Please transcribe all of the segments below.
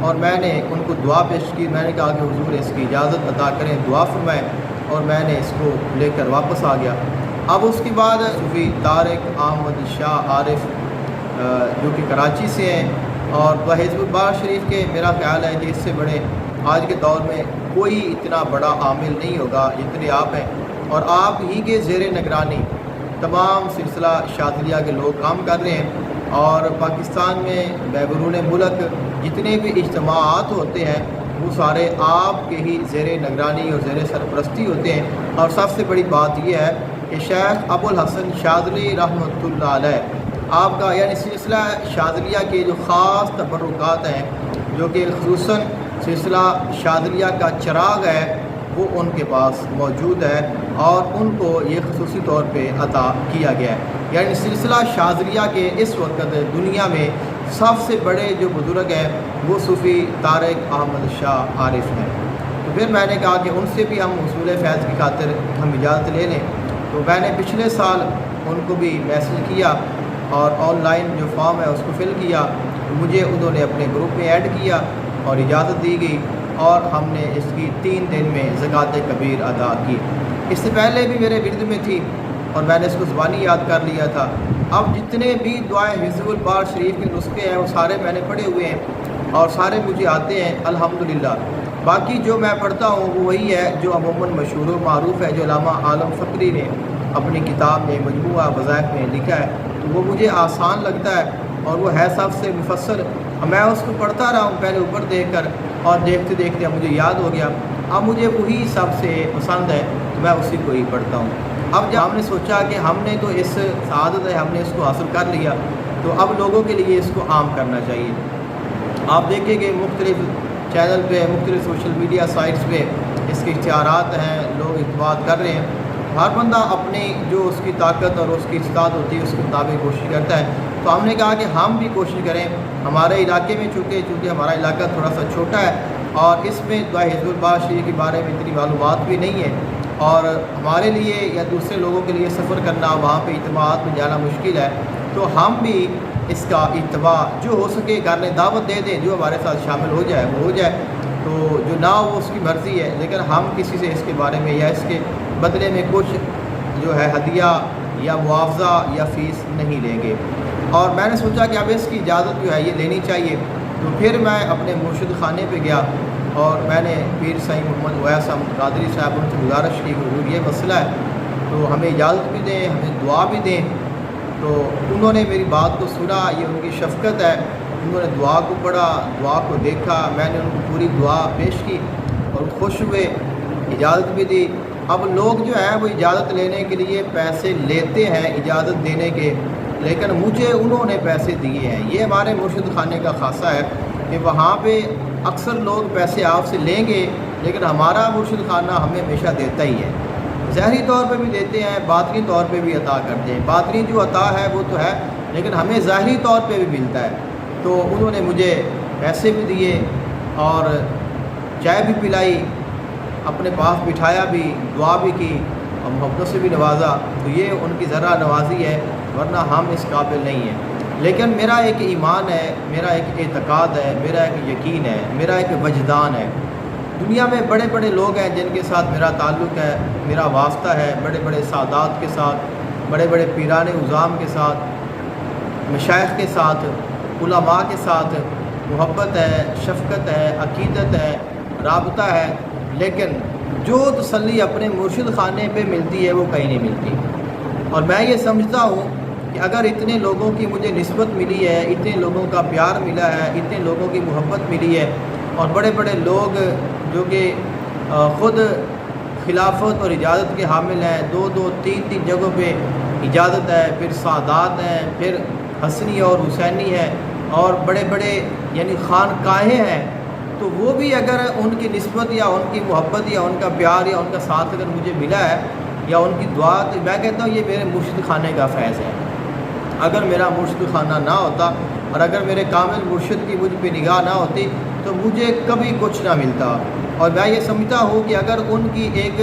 اور میں نے ان کو دعا پیش کی. میں نے کہا کہ حضور اس کی اجازت عطا کریں, دعا فرمائیں, اور میں نے اس کو لے کر واپس آ گیا. اب اس کے بعد صوفی طارق احمد شاہ عارف جو کہ کراچی سے ہیں, اور حزب البار شریف کے میرا خیال ہے کہ اس سے بڑے آج کے دور میں کوئی اتنا بڑا عامل نہیں ہوگا جتنے آپ ہیں, اور آپ ہی کے زیر نگرانی تمام سلسلہ شاذلیہ کے لوگ کام کر رہے ہیں. اور پاکستان میں بیرون ملک جتنے بھی اجتماعات ہوتے ہیں وہ سارے آپ کے ہی زیر نگرانی اور زیر سرپرستی ہوتے ہیں. اور سب سے بڑی بات یہ ہے کہ شیخ ابو الحسن شاذلی رحمۃ اللہ علیہ آپ کا یعنی سلسلہ شاذلیہ کے جو خاص تبرکات ہیں, جو کہ خصوصاً سلسلہ شاذلیہ کا چراغ ہے, وہ ان کے پاس موجود ہے اور ان کو یہ خصوصی طور پہ عطا کیا گیا ہے. یعنی سلسلہ شاذلیہ کے اس وقت دنیا میں سب سے بڑے جو بزرگ ہیں وہ صوفی طارق احمد شاہ عارف ہیں. تو پھر میں نے کہا کہ ان سے بھی ہم حصول فیض کی خاطر ہم اجازت لے لیں. تو میں نے پچھلے سال ان کو بھی میسج کیا اور آن لائن جو فارم ہے اس کو فل کیا. مجھے انہوں نے اپنے گروپ میں ایڈ کیا اور اجازت دی گئی, اور ہم نے اس کی 3 دن میں زکوٰۃ کبیر ادا کی. اس سے پہلے بھی میرے ورد میں تھی اور میں نے اس کو زبانی یاد کر لیا تھا. اب جتنے بھی دعائیں حزب البار شریف کے نسخے ہیں وہ سارے میں نے پڑھے ہوئے ہیں اور سارے مجھے آتے ہیں الحمدللہ. باقی جو میں پڑھتا ہوں وہ وہی ہے جو عموماً مشہور و معروف ہے, جو علامہ عالم فقری نے اپنی کتاب میں مجموعہ وظائف میں لکھا ہے. تو وہ مجھے آسان لگتا ہے اور وہ ہے سب سے مفصل. میں اس کو پڑھتا رہا ہوں پہلے اوپر دیکھ کر, اور دیکھتے دیکھتے مجھے یاد ہو گیا. اب مجھے وہی سب سے پسند ہے تو میں اسی کو ہی پڑھتا ہوں. اب جب ہم نے سوچا کہ ہم نے تو اس سعادت ہے, ہم نے اس کو حاصل کر لیا, تو اب لوگوں کے لیے اس کو عام کرنا چاہیے. آپ دیکھیں کہ مختلف چینل پہ, مختلف سوشل میڈیا سائٹس پہ اس کے اشتہارات ہیں, لوگ اتباع کر رہے ہیں. ہر بندہ اپنی جو اس کی طاقت اور اس کی استطاعت ہوتی ہے اس کے مطابق کوشش کرتا ہے. تو ہم نے کہا کہ ہم بھی کوشش کریں. ہمارے علاقے میں چونکہ ہمارا علاقہ تھوڑا سا چھوٹا ہے اور اس میں حزب البار شریف کے بارے میں اتنی معلومات بھی نہیں ہے, اور ہمارے لیے یا دوسرے لوگوں کے لیے سفر کرنا, وہاں پہ اجتماعات میں جانا مشکل ہے. تو ہم بھی اس کا اتباع جو ہو سکے کرنے, دعوت دے دیں, جو ہمارے ساتھ شامل ہو جائے وہ ہو جائے. تو جو نہ ہو اس کی مرضی ہے, لیکن ہم کسی سے اس کے بارے میں یا اس کے بدلے میں کچھ جو ہے ہدیہ یا معاوضہ یا فیس نہیں لیں گے. اور میں نے سوچا کہ اب اس کی اجازت جو ہے یہ لینی چاہیے. تو پھر میں اپنے مرشد خانے پہ گیا اور میں نے پیر سعید محمد اویس احمد قادری صاحب ان سے گزارش کی کہ یہ مسئلہ ہے تو ہمیں اجازت بھی دیں, ہمیں دعا بھی دیں. تو انہوں نے میری بات کو سنا, یہ ان کی شفقت ہے. انہوں نے دعا کو پڑھا, دعا کو دیکھا, میں نے ان کو پوری دعا پیش کی اور خوش ہوئے, اجازت بھی دی. اب لوگ جو ہے وہ اجازت لینے کے لیے پیسے لیتے ہیں اجازت دینے کے, لیکن مجھے انہوں نے پیسے دیے ہیں. یہ ہمارے مرشد خانے کا خاصہ ہے کہ وہاں پہ اکثر لوگ پیسے آپ سے لیں گے, لیکن ہمارا مرشد خانہ ہمیں ہمیشہ دیتا ہی ہے. ظاہری طور پہ بھی دیتے ہیں, باطنی طور پہ بھی عطا کرتے ہیں. باطنی جو عطا ہے وہ تو ہے, لیکن ہمیں ظاہری طور پہ بھی ملتا ہے. تو انہوں نے مجھے پیسے بھی دیے اور چائے بھی پلائی, اپنے پاس بٹھایا بھی, دعا بھی کی اور محبت سے بھی نوازا. تو یہ ان کی ذرا نوازی ہے, ورنہ ہم اس قابل نہیں ہیں. لیکن میرا ایک ایمان ہے, میرا ایک اعتقاد ہے, میرا ایک یقین ہے, میرا ایک وجدان ہے. دنیا میں بڑے بڑے لوگ ہیں جن کے ساتھ میرا تعلق ہے, میرا واسطہ ہے, بڑے بڑے سادات کے ساتھ, بڑے بڑے پیران عظام کے ساتھ, مشائخ کے ساتھ, علماء کے ساتھ محبت ہے, شفقت ہے, عقیدت ہے, رابطہ ہے. لیکن جو تسلی اپنے مرشد خانے پہ ملتی ہے وہ کہیں نہیں ملتی. اور میں یہ سمجھتا ہوں کہ اگر اتنے لوگوں کی مجھے نسبت ملی ہے, اتنے لوگوں کا پیار ملا ہے, اتنے لوگوں کی محبت ملی ہے, اور بڑے بڑے لوگ جو کہ خود خلافت اور اجازت کے حامل ہیں, 2-3 جگہوں پہ اجازت ہے, پھر سادات ہیں, پھر حسنی اور حسینی ہے, اور بڑے بڑے یعنی خانقاہیں ہیں. تو وہ بھی اگر ان کی نسبت یا ان کی محبت یا ان کا پیار یا ان کا ساتھ اگر مجھے ملا ہے یا ان کی دعا, تو میں کہتا ہوں یہ میرے مرشد خانے کا فیض ہے. اگر میرا مرشد خانہ نہ ہوتا اور اگر میرے کامل مرشد کی مجھ پہ نگاہ نہ ہوتی تو مجھے کبھی کچھ نہ ملتا. اور میں یہ سمجھتا ہوں کہ اگر ان کی ایک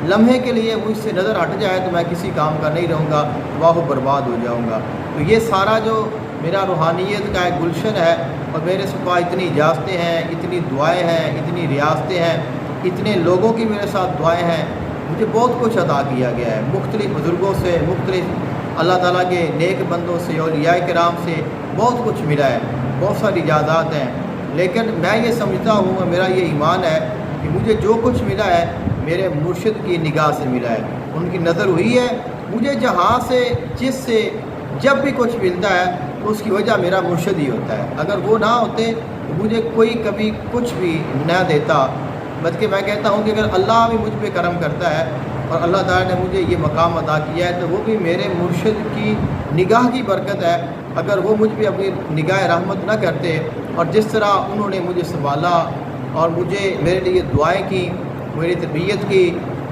لمحے کے لیے مجھ سے نظر ہٹ جائے تو میں کسی کام کا نہیں رہوں گا, واہ برباد ہو جاؤں گا. تو یہ سارا جو میرا روحانیت کا ایک گلشن ہے اور میرے پاس اتنی اجازتیں ہیں، اتنی دعائیں ہیں، اتنی ریاستیں ہیں، اتنے لوگوں کی میرے ساتھ دعائیں ہیں، مجھے بہت کچھ عطا کیا گیا ہے، مختلف بزرگوں سے، مختلف اللہ تعالیٰ کے نیک بندوں سے، اولیاء کرام سے بہت کچھ ملا ہے، بہت ساری اجازات ہیں، لیکن میں یہ سمجھتا ہوں اور میرا یہ ایمان ہے کہ مجھے جو کچھ ملا ہے میرے مرشد کی نگاہ سے ملا ہے، ان کی نظر ہوئی ہے، مجھے جہاں سے جس سے جب بھی کچھ ملتا ہے اس کی وجہ میرا مرشد ہی ہوتا ہے، اگر وہ نہ ہوتے تو مجھے کوئی کبھی کچھ بھی نہ دیتا، بلکہ میں کہتا ہوں کہ اگر اللہ بھی مجھ پہ کرم کرتا ہے اور اللہ تعالیٰ نے مجھے یہ مقام عطا کیا ہے تو وہ بھی میرے مرشد کی نگاہ کی برکت ہے، اگر وہ مجھ پہ اپنی نگاہ رحمت نہ کرتے اور جس طرح انہوں نے مجھے سنبھالا اور مجھے میرے لیے دعائیں کی، میری تربیت کی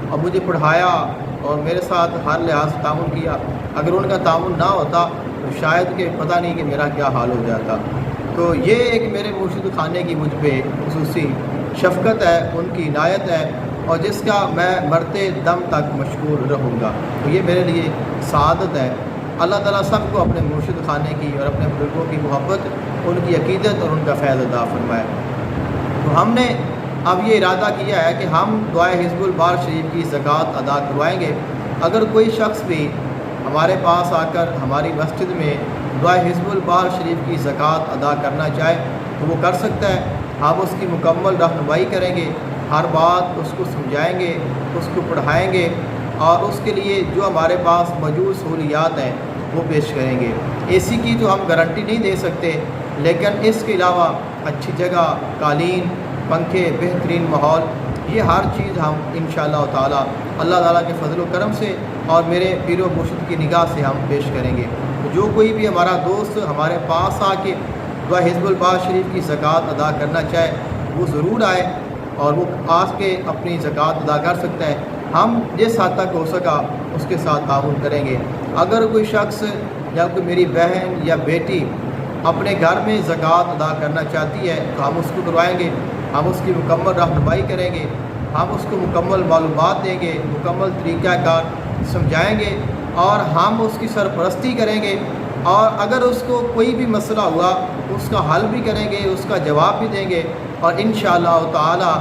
اور مجھے پڑھایا اور میرے ساتھ ہر لحاظ سے تعاون کیا، اگر ان کا تعاون نہ ہوتا تو شاید کہ پتہ نہیں کہ میرا کیا حال ہو جاتا۔ تو یہ ایک میرے مرشد خانے کی مجھ پہ خصوصی شفقت ہے، ان کی عنایت ہے اور جس کا میں مرتے دم تک مشکور رہوں گا، تو یہ میرے لیے سعادت ہے۔ اللہ تعالیٰ سب کو اپنے مرشد خانے کی اور اپنے بزرگوں کی محبت، ان کی عقیدت اور ان کا فیض عطا فرمائے۔ تو ہم نے اب یہ ارادہ کیا ہے کہ ہم دعائے حزب البار شریف کی زکوٰۃ ادا کروائیں گے۔ اگر کوئی شخص بھی ہمارے پاس آ کر ہماری مسجد میں دعائے حزب البار شریف کی زکوٰۃ ادا کرنا چاہے تو وہ کر سکتا ہے، ہم اس کی مکمل رہنمائی کریں گے، ہر بات اس کو سمجھائیں گے، اس کو پڑھائیں گے اور اس کے لیے جو ہمارے پاس موجود سہولیات ہیں وہ پیش کریں گے۔ اے سی کی تو ہم گارنٹی نہیں دے سکتے، لیکن اس کے علاوہ اچھی جگہ، قالین، پنکھے، بہترین ماحول، یہ ہر چیز ہم انشاءاللہ تعالی اللہ تعالیٰ کے فضل و کرم سے اور میرے پیر و مرشد کی نگاہ سے ہم پیش کریں گے۔ تو جو کوئی بھی ہمارا دوست ہمارے پاس آ کے دعا حزب البار شریف کی زکوٰۃ ادا کرنا چاہے وہ ضرور آئے اور وہ آ کے اپنی زکوٰۃ ادا کر سکتا ہے، ہم جس حد تک ہو سکا اس کے ساتھ تعاون کریں گے۔ اگر کوئی شخص یا کوئی میری بہن یا بیٹی اپنے گھر میں زکوٰۃ ادا کرنا چاہتی ہے تو ہم اس کو کروائیں گے، ہم اس کی مکمل رہنمائی کریں گے، ہم اس کو مکمل معلومات دیں گے، مکمل طریقہ کار سمجھائیں گے اور ہم اس کی سرپرستی کریں گے، اور اگر اس کو کوئی بھی مسئلہ ہوا اس کا حل بھی کریں گے، اس کا جواب بھی دیں گے، اور انشاءاللہ تعالی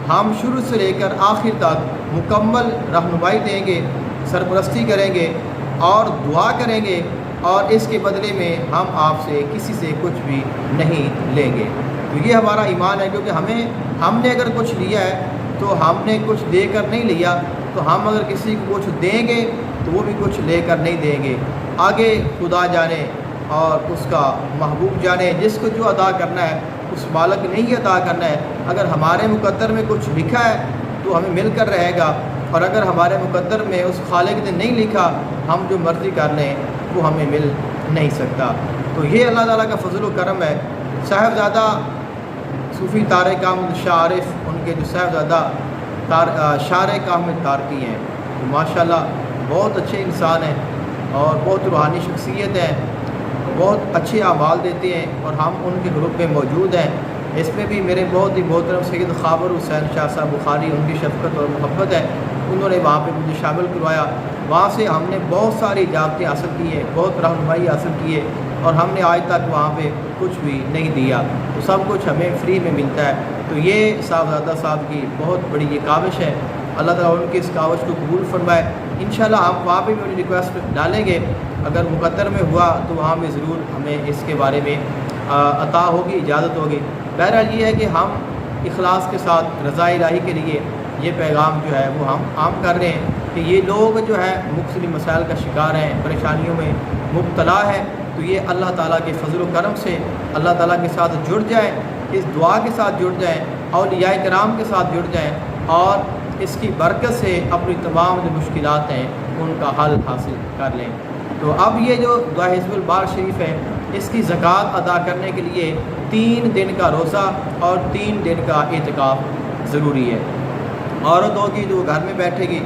ہم شروع سے لے کر آخر تک مکمل رہنمائی دیں گے، سرپرستی کریں گے اور دعا کریں گے، اور اس کے بدلے میں ہم آپ سے کسی سے کچھ بھی نہیں لیں گے۔ تو یہ ہمارا ایمان ہے، کیونکہ ہم نے اگر کچھ لیا ہے تو ہم نے کچھ دے کر نہیں لیا، تو ہم اگر کسی کو کچھ دیں گے تو وہ بھی کچھ لے کر نہیں دیں گے۔ آگے خدا جانے اور اس کا محبوب جانے، جس کو جو ادا کرنا ہے اس مالک نے ہی ادا کرنا ہے۔ اگر ہمارے مقدر میں کچھ لکھا ہے تو ہمیں مل کر رہے گا، اور اگر ہمارے مقدر میں اس خالق نے نہیں لکھا، ہم جو مرضی کر لیں وہ ہمیں مل نہیں سکتا۔ تو یہ اللہ تعالیٰ کا فضل و کرم ہے۔ صاحبزادہ صوفی طارق احمد شاہ عارف، ان کے جو صاحبزادہ شارق احمد تارکی ہیں، تو ماشاءاللہ بہت اچھے انسان ہیں اور بہت روحانی شخصیت ہیں، بہت اچھے اعمال دیتے ہیں، اور ہم ان کے گروپ میں موجود ہیں۔ اس میں بھی میرے بہت ہی محترم سید خاور حسین شاہ صاحب بخاری، ان کی شفقت اور محبت ہے، انہوں نے وہاں پہ مجھے شامل کروایا، وہاں سے ہم نے بہت ساری اجازتیں حاصل کی ہیں، بہت رہنمائی حاصل کی ہے، اور ہم نے آج تک وہاں پہ کچھ بھی نہیں دیا، تو سب کچھ ہمیں فری میں ملتا ہے۔ تو یہ صاحبزادہ صاحب کی بہت بڑی یہ کاوش ہے، اللہ تعالیٰ ان کی اس کاوش کو قبول فرمائے۔ انشاءاللہ ہم وہاں پہ بھی انہیں ریکویسٹ ڈالیں گے، اگر مقدر میں ہوا تو وہاں میں ضرور ہمیں اس کے بارے میں عطا ہوگی، اجازت ہوگی۔ بہرحال یہ ہے کہ ہم اخلاص کے ساتھ رضا الہی کے لیے یہ پیغام جو ہے وہ ہم عام کر رہے ہیں کہ یہ لوگ جو ہے مختلف مسائل کا شکار ہیں، پریشانیوں میں مبتلا ہے، تو یہ اللہ تعالیٰ کے فضل و کرم سے اللہ تعالیٰ کے ساتھ جڑ جائیں، اس دعا کے ساتھ جڑ جائیں، اولیاء کرام کے ساتھ جڑ جائیں، اور اس کی برکت سے اپنی تمام جو مشکلات ہیں ان کا حل حاصل کر لیں۔ تو اب یہ جو دعا حزب البار شریف ہے، اس کی زکوٰۃ ادا کرنے کے لیے 3 دن کا روزہ اور 3 دن کا اعتکاف ضروری ہے۔ عورت ہوگی تو وہ گھر میں بیٹھے گی،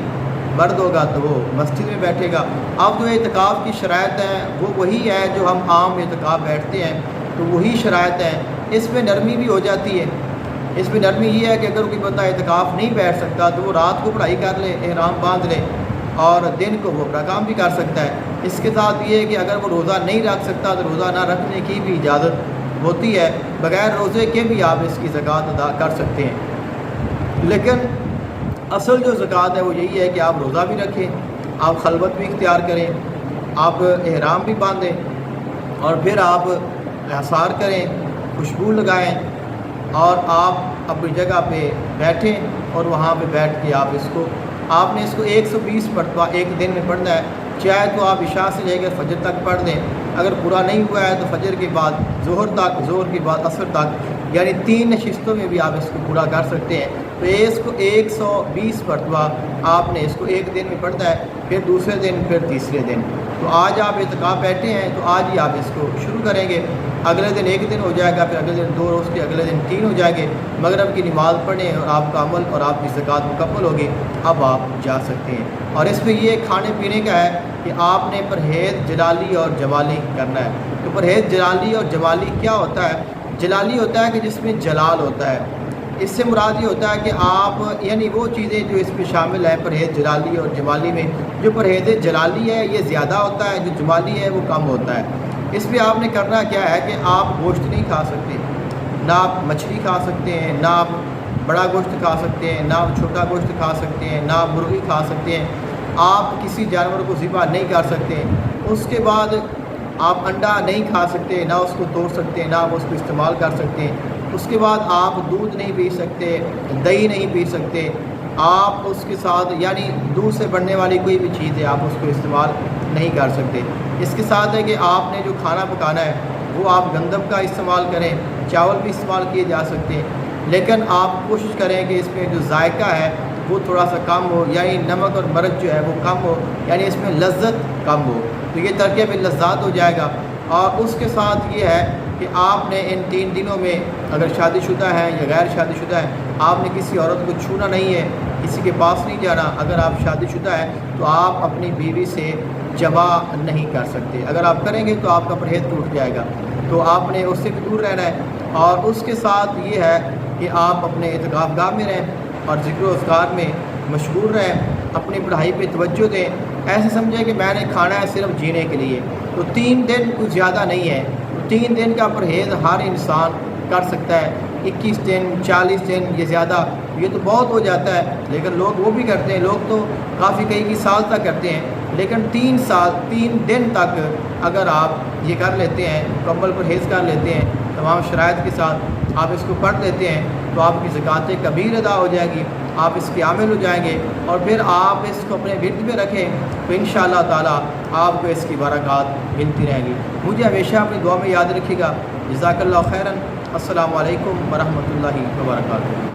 مرد ہوگا تو وہ مسجد میں بیٹھے گا۔ اب جو اعتکاف کی شرائط ہیں وہ وہی ہے جو ہم عام اعتکاف بیٹھتے ہیں، تو وہی شرائط ہیں۔ اس میں نرمی بھی ہو جاتی ہے، اس میں نرمی یہ ہے کہ اگر کوئی بندہ اعتکاف نہیں بیٹھ سکتا تو وہ رات کو پڑھائی کر لے، احرام باندھ لے، اور دن کو وہ اپنا کام بھی کر سکتا ہے۔ اس کے ساتھ یہ ہے کہ اگر وہ روزہ نہیں رکھ سکتا تو روزہ نہ رکھنے کی بھی اجازت ہوتی ہے بغیر روزے کے بھی آپ اس کی زکوٰۃ ادا کر سکتے ہیں۔ لیکن اصل جو زکوٰۃ ہے وہ یہی ہے کہ آپ روزہ بھی رکھیں، آپ خلوت بھی اختیار کریں، آپ احرام بھی باندھیں اور پھر آپ احصار کریں، خوشبو لگائیں اور آپ اپنی جگہ پہ بیٹھیں اور وہاں پہ بیٹھ کے آپ نے اس کو 120 مرتبہ ایک دن میں پڑھنا ہے۔ چاہے تو آپ عشاء سے لے کر فجر تک پڑھ دیں، اگر پورا نہیں ہوا ہے تو فجر کے بعد ظہر تک، ظہر کے بعد عصر تک، یعنی 3 نشستوں میں بھی آپ اس کو پورا کر سکتے ہیں۔ تو اس کو 120 مرتبہ آپ نے اس کو ایک دن میں پڑھنا ہے، پھر دوسرے دن، پھر تیسرے دن۔ تو آج آپ اعتکاف بیٹھے ہیں تو آج ہی آپ اس کو شروع کریں گے، اگلے دن 1 دن ہو جائے گا، پھر اگلے دن 2 روز کے، اگلے دن 3 ہو جائیں گے، مغرب کی نماز پڑھیں اور آپ کا عمل اور آپ کی زکوٰۃ مکمل ہوگی، اب آپ جا سکتے ہیں۔ اور اس میں یہ کھانے پینے کا ہے کہ آپ نے پرہیز جلالی اور جمالی کرنا ہے۔ تو پرہیز جلالی اور جمالی کیا ہوتا ہے؟ جلالی ہوتا ہے کہ جس میں جلال ہوتا ہے، اس سے مراد یہ ہوتا ہے کہ آپ یعنی وہ چیزیں جو اس میں شامل ہیں پرہیز جلالی اور جمالی میں، جو پرہیز جلالی ہے یہ زیادہ ہوتا ہے، جو جمالی ہے وہ کم ہوتا ہے۔ اس میں آپ نے کرنا کیا ہے کہ آپ گوشت نہیں کھا سکتے، نہ آپ مچھلی کھا سکتے ہیں، نہ آپ بڑا گوشت کھا سکتے ہیں، نہ آپ چھوٹا گوشت کھا سکتے ہیں، نہ آپ مرغی کھا سکتے ہیں، آپ کسی جانور کو ذبح نہیں کر سکتے۔ اس کے بعد آپ انڈا نہیں کھا سکتے، نہ اس کو توڑ سکتے ہیں، نہ آپ اس کو استعمال کر سکتے ہیں۔ اس کے بعد آپ دودھ نہیں پی سکتے، دہی نہیں پی سکتے، آپ اس کے ساتھ یعنی دودھ سے بننے والی کوئی بھی چیز ہے آپ اس کو استعمال نہیں کر سکتے۔ اس کے ساتھ ہے کہ آپ نے جو کھانا پکانا ہے وہ آپ گندم کا استعمال کریں، چاول بھی استعمال کیے جا سکتے ہیں، لیکن آپ کوشش کریں کہ اس میں جو ذائقہ ہے وہ تھوڑا سا کم ہو، یعنی نمک اور مرچ جو ہے وہ کم ہو، یعنی اس میں لذت کم ہو، تو یہ ترکیب لذات ہو جائے گا۔ اور اس کے ساتھ یہ ہے کہ آپ نے ان 3 دنوں میں اگر شادی شدہ ہیں یا غیر شادی شدہ ہیں، آپ نے کسی عورت کو چھونا نہیں ہے، کسی کے پاس نہیں جانا۔ اگر آپ شادی شدہ ہیں تو آپ اپنی بیوی سے جمع نہیں کر سکتے، اگر آپ کریں گے تو آپ کا پرہیز ٹوٹ جائے گا، تو آپ نے اس سے بھی دور رہنا ہے۔ اور اس کے ساتھ یہ ہے کہ آپ اپنے اعتکاف گاہ میں رہیں اور ذکر و اذکار میں مشغول رہیں، اپنی پڑھائی پہ توجہ دیں، ایسے سمجھیں کہ میں نے کھانا ہے صرف جینے کے لیے۔ تو 3 دن کچھ زیادہ نہیں ہے، 3 دن کا پرہیز ہر انسان کر سکتا ہے۔ 21 دن، 40 دن یہ زیادہ، یہ تو بہت ہو جاتا ہے، لیکن لوگ وہ بھی کرتے ہیں، لوگ تو کافی کئی سال تک کرتے ہیں، لیکن 3 دن تک اگر آپ یہ کر لیتے ہیں، مکمل پرہیز کر لیتے ہیں تمام شرائط کے ساتھ، آپ اس کو پڑھ لیتے ہیں تو آپ کی زکوٰۃ کبیر ادا ہو جائے گی، آپ اس کے عامل ہو جائیں گے، اور پھر آپ اس کو اپنے ورد میں رکھیں تو انشاءاللہ تعالی آپ کو اس کی برکات ملتی رہیں گی۔ مجھے ہمیشہ اپنی دعا میں یاد رکھیے گا۔ جزاک اللہ خیراً۔ السلام علیکم ورحمۃ اللہ وبرکاتہ۔